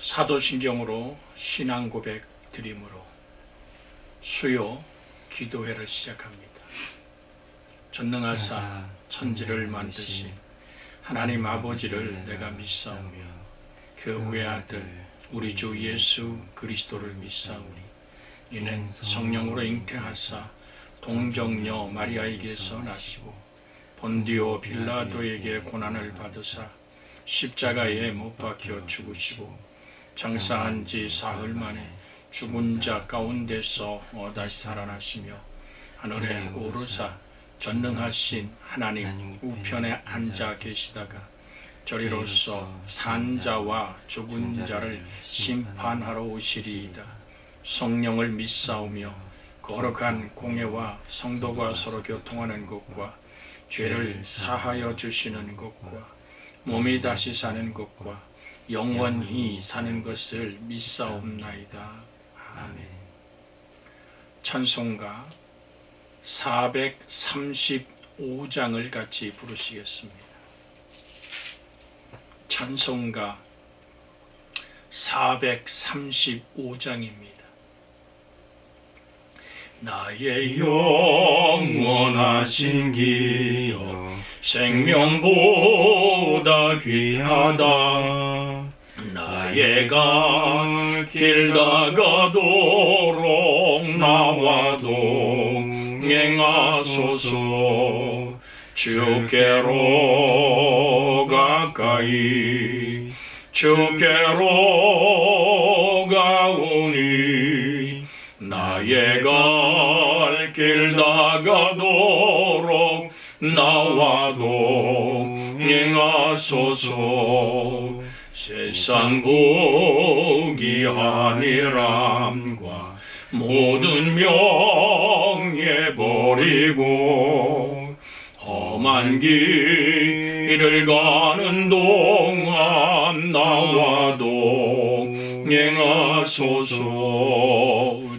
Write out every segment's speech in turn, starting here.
사도신경으로 신앙 고백 드림으로 수요 기도회를 시작합니다. 전능하사 천지를 만드신 하나님 아버지를 내가 믿사오며 그 그의 아들 우리 주 예수 그리스도를 믿사오니 이는 성령으로 잉태하사 동정녀 마리아에게서 나시고 본디오 빌라도에게 고난을 받으사 십자가에 못 박혀 죽으시고 장사한 지 사흘 만에 죽은 자 가운데서 다시 살아나시며 하늘에 오르사 전능하신 하나님 우편에 앉아 계시다가 저리로서 산 자와 죽은 자를 심판하러 오시리이다. 성령을 믿사오며 거룩한 공예와 성도가 서로 교통하는 것과 죄를 사하여 주시는 것과 몸이 다시 사는 것과 영원히 사는 것을 믿사옵나이다. 아멘. 찬송가 435장을 같이 부르시겠습니다. 찬송가 435장입니다. 나의 영원하신 기여 생명보다 귀하다. 나의 갈 길 다가도록 나와 동행하소서. 주께로 가까이 주께로 가오니 나의 갈 길 다가도록 나와 동행하소서. 세상 부귀하니람과 모든 명예 버리고 험한 길을 가는 동안 나와 동행하소서.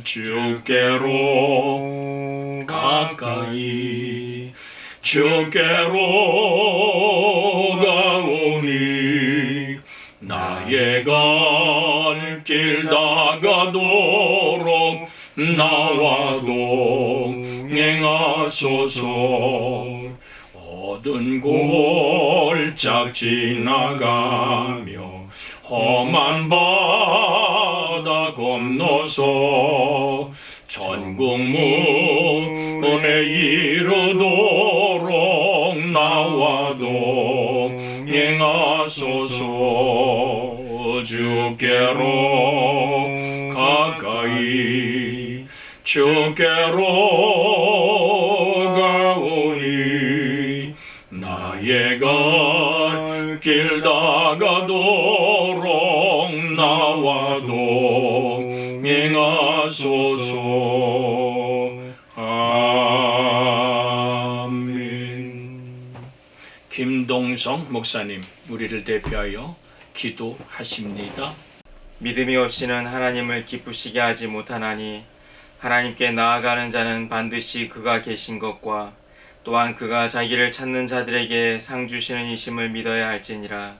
주께로 가까이 주께로 가오니 나의 갈 길 다가도록 나와 동행하소서. 어두운 골짝 지나가며 험한 바다 건너서 천국 문에 이르도록 나와 동행하소서. 주께로 가까이 주께로 가오니 나의 갈 길 다가도록 나와 동행하소서. 아멘. 김동성 목사님 우리를 대표하여 기도하십니다. 믿음이 없이는 하나님을 기쁘시게 하지 못하나니 하나님께 나아가는 자는 반드시 그가 계신 것과 또한 그가 자기를 찾는 자들에게 상 주시는 이심을 믿어야 할지니라.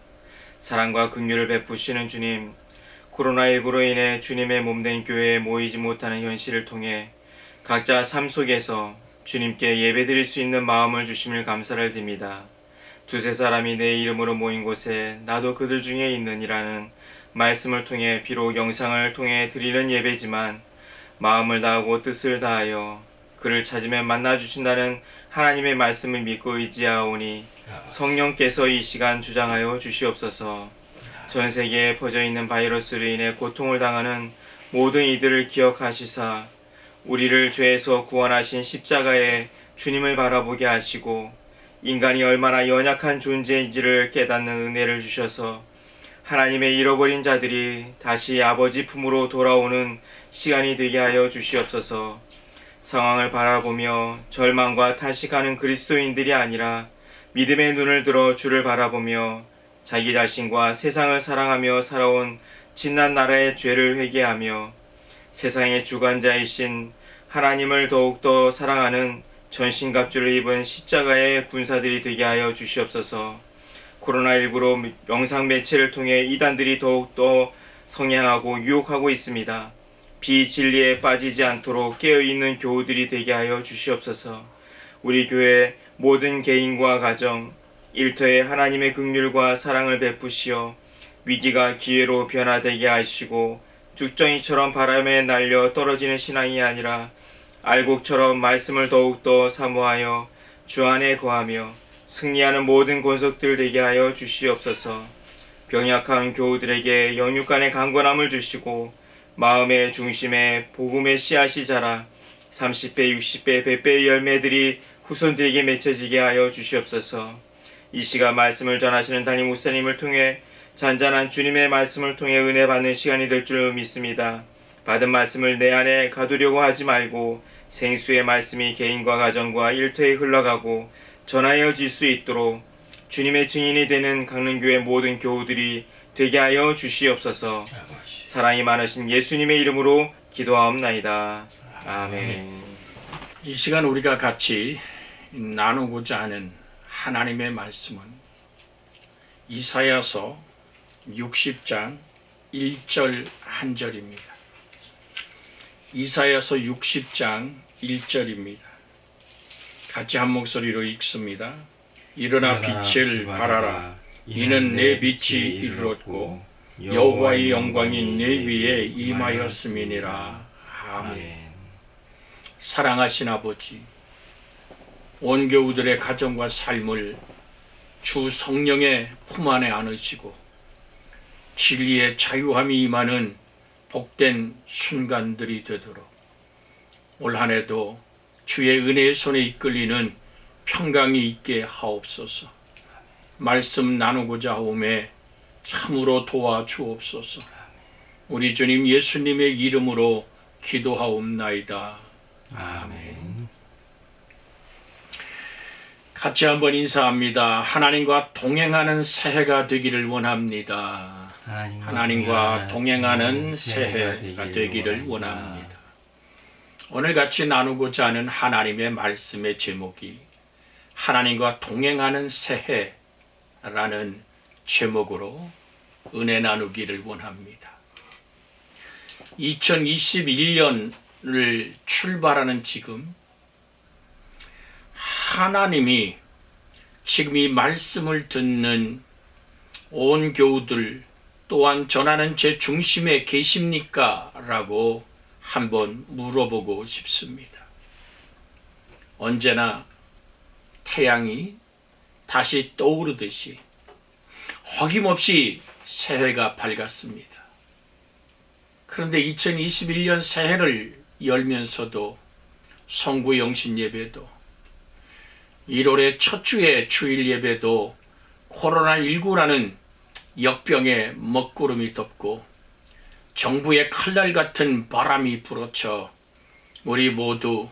사랑과 긍휼을 베푸시는 주님, 코로나19로 인해 주님의 몸된 교회에 모이지 못하는 현실을 통해 각자 삶 속에서 주님께 예배드릴 수 있는 마음을 주심을 감사를 드립니다. 두세 사람이 내 이름으로 모인 곳에 나도 그들 중에 있느니라는 말씀을 통해 비록 영상을 통해 드리는 예배지만 마음을 다하고 뜻을 다하여 그를 찾으면 만나주신다는 하나님의 말씀을 믿고 의지하오니 성령께서 이 시간 주장하여 주시옵소서. 전 세계에 퍼져있는 바이러스로 인해 고통을 당하는 모든 이들을 기억하시사 우리를 죄에서 구원하신 십자가에 주님을 바라보게 하시고 인간이 얼마나 연약한 존재인지를 깨닫는 은혜를 주셔서 하나님의 잃어버린 자들이 다시 아버지 품으로 돌아오는 시간이 되게 하여 주시옵소서. 상황을 바라보며 절망과 탄식하는 그리스도인들이 아니라 믿음의 눈을 들어 주를 바라보며 자기 자신과 세상을 사랑하며 살아온 지난 나라의 죄를 회개하며 세상의 주관자이신 하나님을 더욱더 사랑하는 전신갑주를 입은 십자가의 군사들이 되게 하여 주시옵소서. 코로나19로 영상 매체를 통해 이단들이 더욱더 성향하고 유혹하고 있습니다. 비진리에 빠지지 않도록 깨어있는 교우들이 되게 하여 주시옵소서. 우리 교회 모든 개인과 가정, 일터에 하나님의 긍휼과 사랑을 베푸시어 위기가 기회로 변화되게 하시고 죽정이처럼 바람에 날려 떨어지는 신앙이 아니라 알곡처럼 말씀을 더욱더 사모하여 주 안에 거하며 승리하는 모든 권속들 되게 하여 주시옵소서. 병약한 교우들에게 영육간의 강건함을 주시고 마음의 중심에 복음의 씨앗이 자라 30배, 60배, 100배의 열매들이 후손들에게 맺혀지게 하여 주시옵소서. 이 시간 말씀을 전하시는 담임 목사님을 통해 잔잔한 주님의 말씀을 통해 은혜 받는 시간이 될 줄 믿습니다. 받은 말씀을 내 안에 가두려고 하지 말고 생수의 말씀이 개인과 가정과 일터에 흘러가고 전하여질 수 있도록 주님의 증인이 되는 강릉교회 모든 교우들이 되게 하여 주시옵소서. 사랑이 많으신 예수님의 이름으로 기도하옵나이다. 아멘. 이 시간 우리가 같이 나누고자 하는 하나님의 말씀은 이사야서 60장 1절 한 절입니다. 이사야서 60장 1절입니다. 같이 한 목소리로 읽습니다. 일어나 빛을 발하라. 이는 내 빛이 이르렀고 여호와의 영광이 내 위에 임하였음이니라. 아멘. 사랑하신 아버지, 온 교우들의 가정과 삶을 주 성령의 품 안에 안으시고 진리의 자유함이 임하는 복된 순간들이 되도록 올 한 해도 주의 은혜의 손에 이끌리는 평강이 있게 하옵소서. 말씀 나누고자 하오매 참으로 도와주옵소서. 우리 주님 예수님의 이름으로 기도하옵나이다. 아멘. 같이 한번 인사합니다. 하나님과 동행하는 새해가 되기를 원합니다. 하나님과 동행하는 새해가 되기를 원합니다. 오늘 같이 나누고자 하는 하나님의 말씀의 제목이 하나님과 동행하는 새해라는 제목으로 은혜 나누기를 원합니다. 2021년을 출발하는 지금 하나님이 지금 이 말씀을 듣는 온 교우들 또한 전하는 제 중심에 계십니까? 라고 한번 물어보고 싶습니다. 언제나 태양이 다시 떠오르듯이 어김없이 새해가 밝았습니다. 그런데 2021년 새해를 열면서도 성구 영신 예배도 1월의 첫 주의 주일 예배도 코로나19라는 역병의 먹구름이 덮고 정부의 칼날 같은 바람이 불어쳐 우리 모두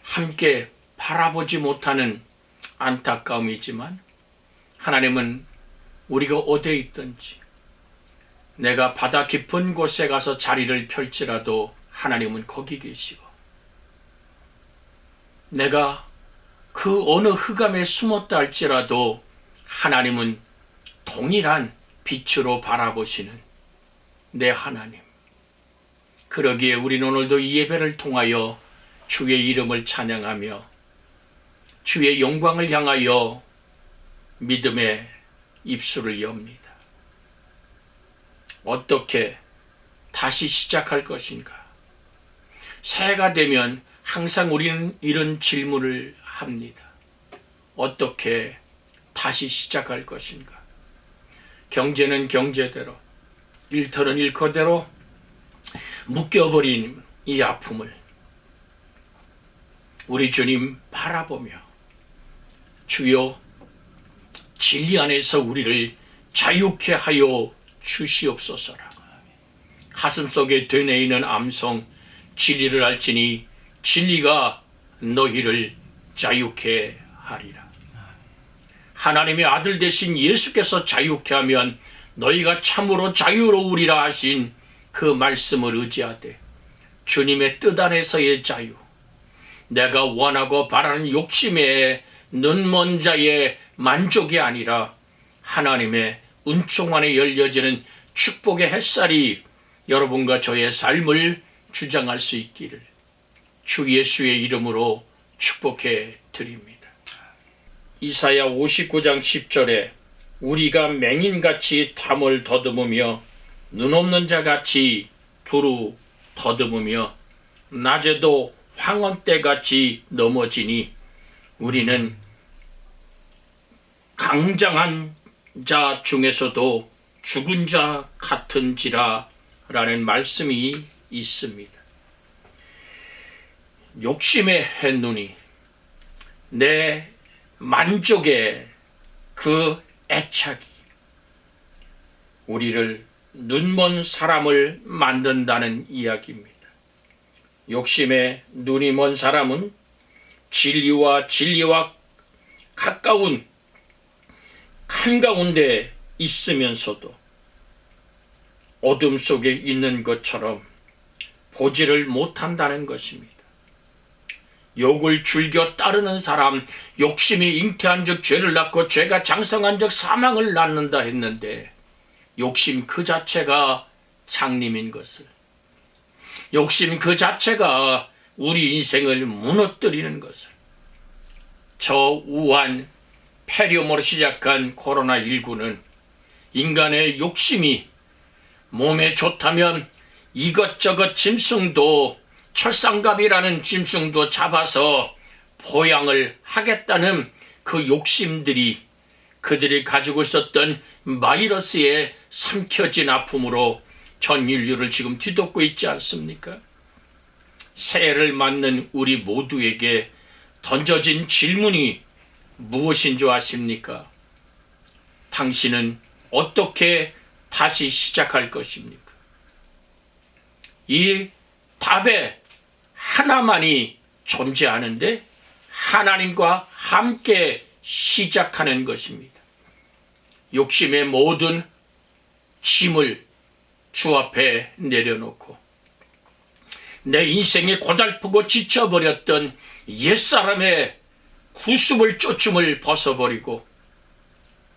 함께 바라보지 못하는 안타까움이지만 하나님은 우리가 어디에 있든지 내가 바다 깊은 곳에 가서 자리를 펼치라도 하나님은 거기 계시고 내가 그 어느 흑암에 숨었다 할지라도 하나님은 동일한 빛으로 바라보시는 내 하나님. 그러기에 우리는 오늘도 이 예배를 통하여 주의 이름을 찬양하며 주의 영광을 향하여 믿음의 입술을 엽니다. 어떻게 다시 시작할 것인가? 새해가 되면 항상 우리는 이런 질문을 합니다. 어떻게 다시 시작할 것인가? 경제는 경제대로, 일터는 일터대로 묶여버린 이 아픔을 우리 주님 바라보며 주여 진리 안에서 우리를 자유케 하여 주시옵소서라. 가슴속에 되뇌이는 암송 진리를 알지니 진리가 너희를 자유케 하리라. 하나님의 아들 되신 예수께서 자유케 하면 너희가 참으로 자유로우리라 하신 그 말씀을 의지하되 주님의 뜻 안에서의 자유, 내가 원하고 바라는 욕심에 눈먼 자의 만족이 아니라 하나님의 은총 안에 열려지는 축복의 햇살이 여러분과 저의 삶을 주장할 수 있기를 주 예수의 이름으로 축복해 드립니다. 이사야 59장 10절에 우리가 맹인같이 담을 더듬으며 눈없는 자같이 두루 더듬으며 낮에도 황혼때같이 넘어지니 우리는 강장한 자 중에서도 죽은 자 같은지라 라는 말씀이 있습니다. 욕심의 햇눈이 내 만족의 그 애착이 우리를 눈먼 사람을 만든다는 이야기입니다. 욕심의 눈이 먼 사람은 진리와 가까운 한가운데 있으면서도 어둠 속에 있는 것처럼 보지를 못한다는 것입니다. 욕을 즐겨 따르는 사람, 욕심이 잉태한 즉 죄를 낳고 죄가 장성한 즉 사망을 낳는다 했는데 욕심 그 자체가 장님인 것을, 욕심 그 자체가 우리 인생을 무너뜨리는 것을, 저 우한 폐렴으로 시작한 코로나19는 인간의 욕심이 몸에 좋다면 이것저것 짐승도, 철상갑이라는 짐승도 잡아서 포양을 하겠다는 그 욕심들이 그들이 가지고 있었던 바이러스에 삼켜진 아픔으로 전 인류를 지금 뒤덮고 있지 않습니까? 새해를 맞는 우리 모두에게 던져진 질문이 무엇인 줄 아십니까? 당신은 어떻게 다시 시작할 것입니까? 이 답에 하나만이 존재하는데 하나님과 함께 시작하는 것입니다. 욕심의 모든 짐을 주 앞에 내려놓고 내 인생이 고달프고 지쳐버렸던 옛사람의 구습을 쫓음을 벗어버리고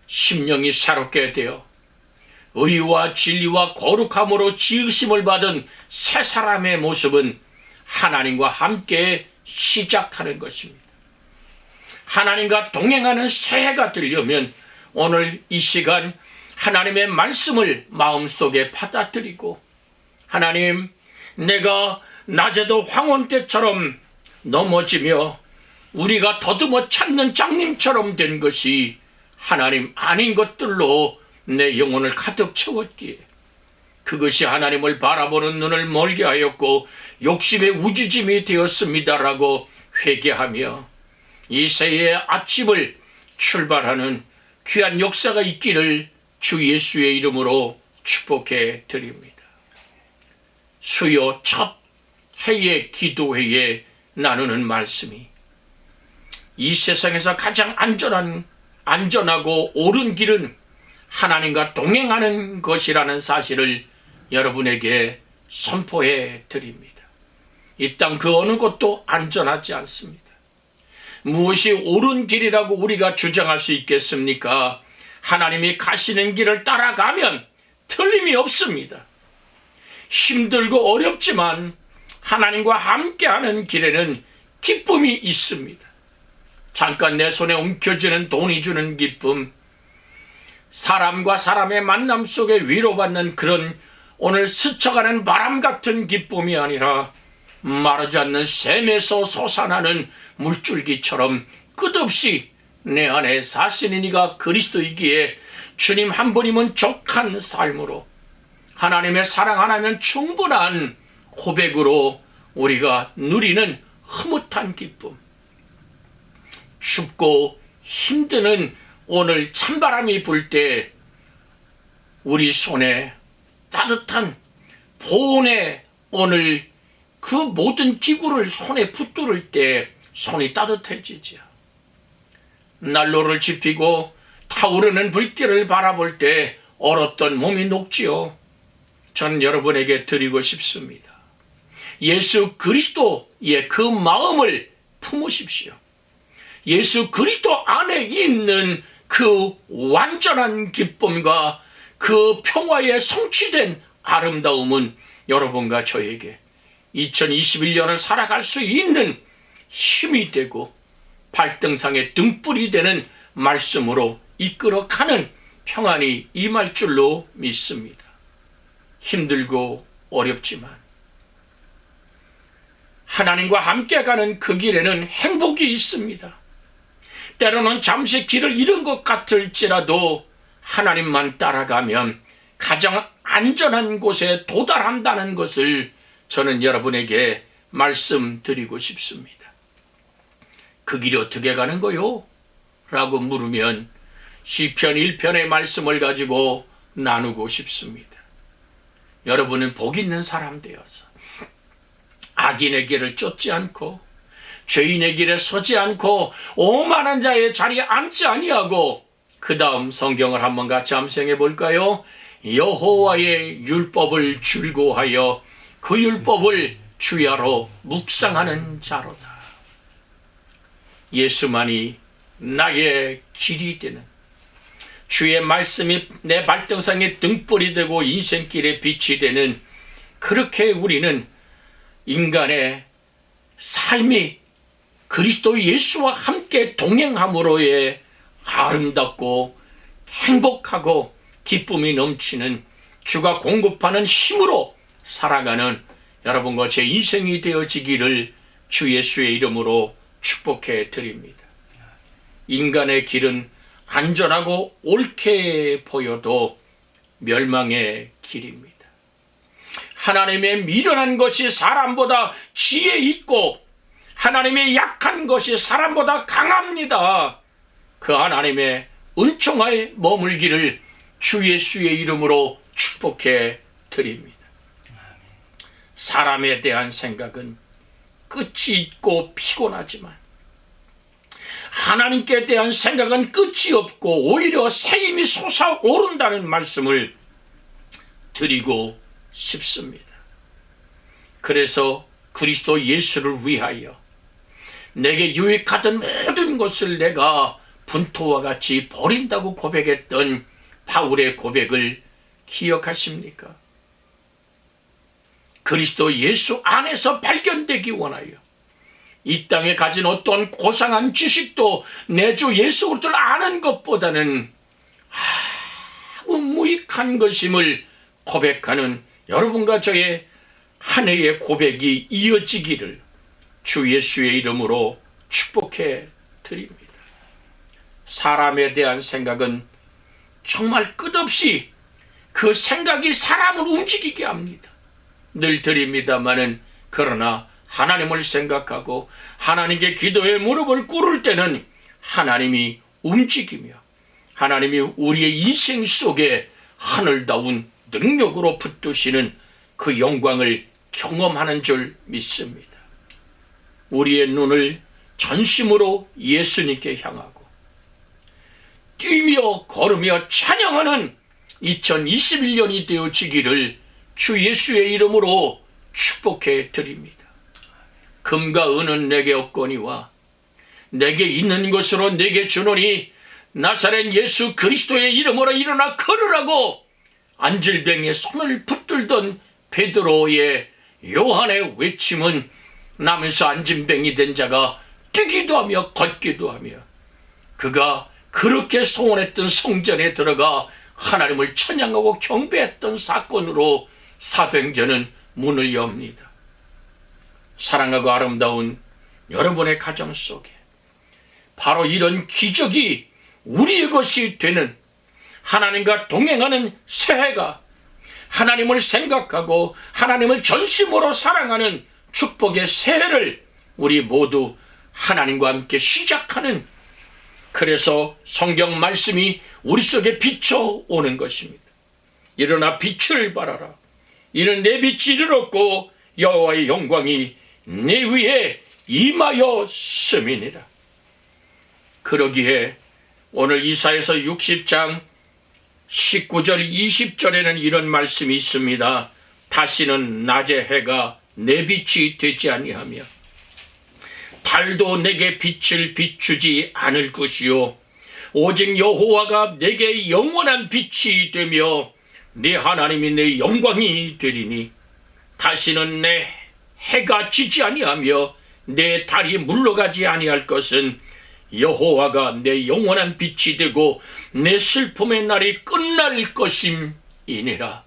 심령이 새롭게 되어 의와 진리와 거룩함으로 지으심을 받은 새 사람의 모습은 하나님과 함께 시작하는 것입니다. 하나님과 동행하는 새해가 되려면 오늘 이 시간 하나님의 말씀을 마음속에 받아들이고, 하나님, 내가 낮에도 황혼때처럼 넘어지며 우리가 더듬어 찾는 장님처럼 된 것이 하나님 아닌 것들로 내 영혼을 가득 채웠기에 그것이 하나님을 바라보는 눈을 멀게 하였고 욕심의 우주짐이 되었습니다라고 회개하며 이 새해의 아침을 출발하는 귀한 역사가 있기를 주 예수의 이름으로 축복해 드립니다. 수요 첫 해의 기도회에 나누는 말씀이 이 세상에서 가장 안전하고 옳은 길은 하나님과 동행하는 것이라는 사실을 여러분에게 선포해 드립니다. 이 땅 그 어느 곳도 안전하지 않습니다. 무엇이 옳은 길이라고 우리가 주장할 수 있겠습니까? 하나님이 가시는 길을 따라가면 틀림이 없습니다. 힘들고 어렵지만 하나님과 함께하는 길에는 기쁨이 있습니다. 잠깐 내 손에 움켜쥐는 돈이 주는 기쁨, 사람과 사람의 만남 속에 위로받는 그런 오늘 스쳐가는 바람 같은 기쁨이 아니라 마르지 않는 샘에서 솟아나는 물줄기처럼 끝없이 내 안에 사시는 이가 그리스도이기에 주님 한 분이면 족한 삶으로 하나님의 사랑 하나면 충분한 고백으로 우리가 누리는 흐뭇한 기쁨, 춥고 힘드는 오늘 찬바람이 불 때 우리 손에 따뜻한 보온의 오늘 그 모든 기구를 손에 붙들을 때 손이 따뜻해지죠. 난로를 지피고 타오르는 불길을 바라볼 때 얼었던 몸이 녹지요. 저는 여러분에게 드리고 싶습니다. 예수 그리스도의 그 마음을 품으십시오. 예수 그리스도 안에 있는 그 완전한 기쁨과 그 평화에 성취된 아름다움은 여러분과 저에게 2021년을 살아갈 수 있는 힘이 되고 발등상의 등불이 되는 말씀으로 이끌어가는 평안이 임할 줄로 믿습니다. 힘들고 어렵지만 하나님과 함께 가는 그 길에는 행복이 있습니다. 때로는 잠시 길을 잃은 것 같을지라도 하나님만 따라가면 가장 안전한 곳에 도달한다는 것을 저는 여러분에게 말씀드리고 싶습니다. 그 길이 어떻게 가는 거요? 라고 물으면 시편 1편의 말씀을 가지고 나누고 싶습니다. 여러분은 복 있는 사람 되어서 악인의 길을 쫓지 않고 죄인의 길에 서지 않고 오만한 자의 자리에 앉지 아니하고, 그 다음 성경을 한번 같이 암송해 볼까요? 여호와의 율법을 즐거워하여 그 율법을 주야로 묵상하는 자로다. 예수만이 나의 길이 되는, 주의 말씀이 내 발등상의 등불이 되고 인생길의 빛이 되는, 그렇게 우리는 인간의 삶이 그리스도 예수와 함께 동행함으로의 아름답고 행복하고 기쁨이 넘치는, 주가 공급하는 힘으로 살아가는 여러분과 제 인생이 되어지기를 주 예수의 이름으로 축복해 드립니다. 인간의 길은 안전하고 옳게 보여도 멸망의 길입니다. 하나님의 미련한 것이 사람보다 지혜 있고 하나님의 약한 것이 사람보다 강합니다. 그 하나님의 은총하에 머물기를 주 예수의 이름으로 축복해 드립니다. 사람에 대한 생각은 끝이 있고 피곤하지만 하나님께 대한 생각은 끝이 없고 오히려 새 힘이 솟아오른다는 말씀을 드리고 싶습니다. 그래서 그리스도 예수를 위하여 내게 유익하던 모든 것을 내가 분토와 같이 버린다고 고백했던 바울의 고백을 기억하십니까? 그리스도 예수 안에서 발견되기 원하여 이 땅에 가진 어떤 고상한 지식도 내 주 예수 그리스도를 아는 것보다는 아무 무익한 것임을 고백하는 여러분과 저의 한 해의 고백이 이어지기를 주 예수의 이름으로 축복해 드립니다. 사람에 대한 생각은 정말 끝없이 그 생각이 사람을 움직이게 합니다. 늘 드립니다마는, 그러나 하나님을 생각하고 하나님께 기도의 무릎을 꿇을 때는 하나님이 움직이며 하나님이 우리의 인생 속에 하늘다운 능력으로 붙드시는 그 영광을 경험하는 줄 믿습니다. 우리의 눈을 전심으로 예수님께 향하고 뛰며 걸으며 찬양하는 2021년이 되어지기를 주 예수의 이름으로 축복해 드립니다. 금과 은은 내게 없거니와 내게 있는 것으로 내게 주노니 나사렛 예수 그리스도의 이름으로 일어나 걸으라고 안질뱅이에 손을 붙들던 베드로의 요한의 외침은 나면서 안진뱅이 된 자가 뛰기도 하며 걷기도 하며 그가 그렇게 소원했던 성전에 들어가 하나님을 찬양하고 경배했던 사건으로 사도행전은 문을 엽니다. 사랑하고 아름다운 여러분의 가정 속에 바로 이런 기적이 우리의 것이 되는, 하나님과 동행하는 새해가, 하나님을 생각하고 하나님을 전심으로 사랑하는 축복의 새해를 우리 모두 하나님과 함께 시작하는, 그래서 성경 말씀이 우리 속에 비춰오는 것입니다. 일어나 빛을 발하라. 이는 내 빛이 이르렀고 여호와의 영광이 내 위에 임하였음이니라. 그러기에 오늘 이사야서 60장 19절 20절에는 이런 말씀이 있습니다. 다시는 낮의 해가 내 빛이 되지 아니하며 달도 내게 빛을 비추지 않을 것이요 오직 여호와가 내게 영원한 빛이 되며 내 하나님이 내 영광이 되리니 다시는 내 해가 지지 아니하며 내 달이 물러가지 아니할 것은 여호와가 내 영원한 빛이 되고 내 슬픔의 날이 끝날 것임이니라.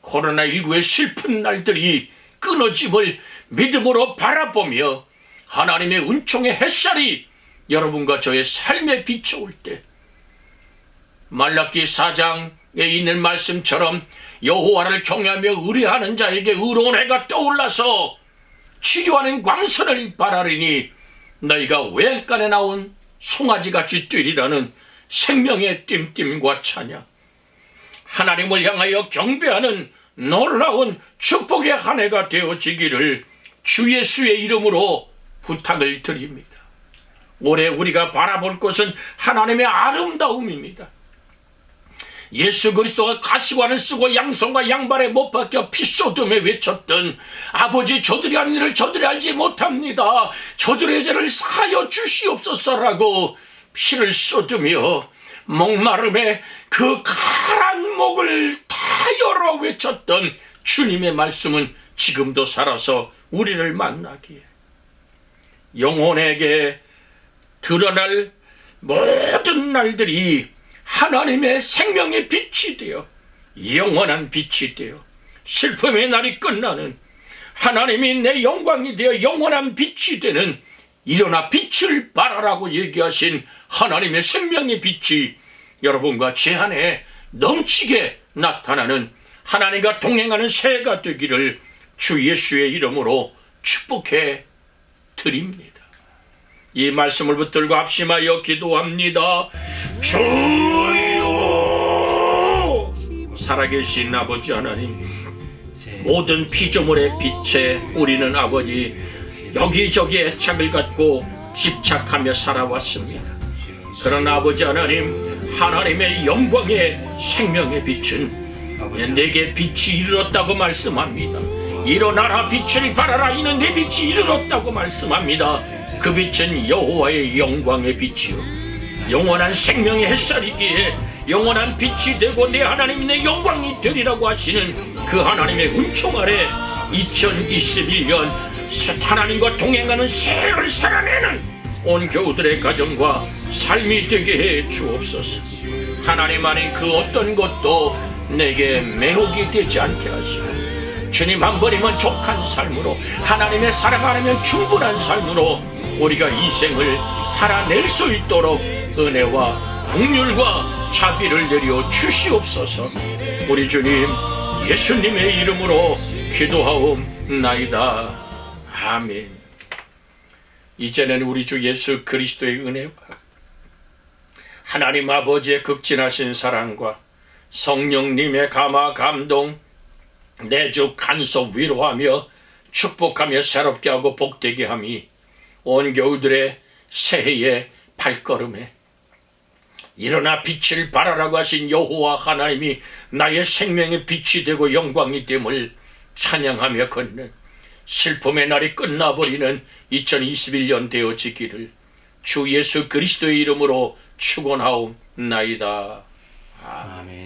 코로나19의 슬픈 날들이 끊어짐을 믿음으로 바라보며 하나님의 은총의 햇살이 여러분과 저의 삶에 비춰올 때 말라기 4장에 있는 말씀처럼 여호와를 경외하며 의뢰하는 자에게 의로운 해가 떠올라서 치료하는 광선을 바라리니 너희가 외양간에 나온 송아지같이 뛰리라는 생명의 뜀뜀과 찬양, 하나님을 향하여 경배하는 놀라운 축복의 한 해가 되어지기를 주 예수의 이름으로 부탁을 드립니다. 올해 우리가 바라볼 것은 하나님의 아름다움입니다. 예수 그리스도가 가시관을 쓰고 양손과 양발에 못 박혀 피 쏟음에 외쳤던 아버지 저들이 하는 일을 저들이 알지 못합니다. 저들의 죄를 사하여 주시옵소서라고 피를 쏟으며 목마름에 그 가란 목을 타여라 외쳤던 주님의 말씀은 지금도 살아서 우리를 만나기에 영혼에게 드러날 모든 날들이 하나님의 생명의 빛이 되어 영원한 빛이 되어 슬픔의 날이 끝나는 하나님이 내 영광이 되어 영원한 빛이 되는 일어나 빛을 발하라고 얘기하신 하나님의 생명의 빛이 여러분과 제 안에 넘치게 나타나는 하나님과 동행하는 새해가 되기를 주 예수의 이름으로 축복해 드립니다. 이 말씀을 붙들고 합심하여 기도합니다. 주여, 살아계신 아버지 하나님, 모든 피조물의 빛에 우리는 아버지 여기저기 애착을 갖고 집착하며 살아왔습니다. 그러나 아버지 하나님, 하나님의 영광의 생명의 빛은 내게 빛이 이르렀다고 말씀합니다. 일어나라 빛을 발하라, 이는 내 빛이 이르렀다고 말씀합니다. 그 빛은 여호와의 영광의 빛이요 영원한 생명의 햇살이기에 영원한 빛이 되고 내 하나님이 내 영광이 되리라고 하시는 그 하나님의 은총 아래 2021년 하나님과 동행하는 새해를 살아내는 온 교우들의 가정과 삶이 되게 해 주옵소서. 하나님 아닌 그 어떤 것도 내게 매혹이 되지 않게 하시고 주님 한 번이면 족한 삶으로 하나님의 사랑 안에면 충분한 삶으로 우리가 이 생을 살아낼 수 있도록 은혜와 긍휼과 자비를 내려 주시옵소서. 우리 주님 예수님의 이름으로 기도하옵나이다. 아멘. 이제는 우리 주 예수 그리스도의 은혜와 하나님 아버지의 극진하신 사랑과 성령님의 감화 감동 내주 간섭 위로하며 축복하며 새롭게 하고 복되게 함이 온 교우들의 새해의 발걸음에 일어나 빛을 발하라고 하신 여호와 하나님이 나의 생명의 빛이 되고 영광이 됨을 찬양하며 걷는 슬픔의 날이 끝나버리는 2021년 되어지기를 주 예수 그리스도의 이름으로 축원하옵나이다. 아멘.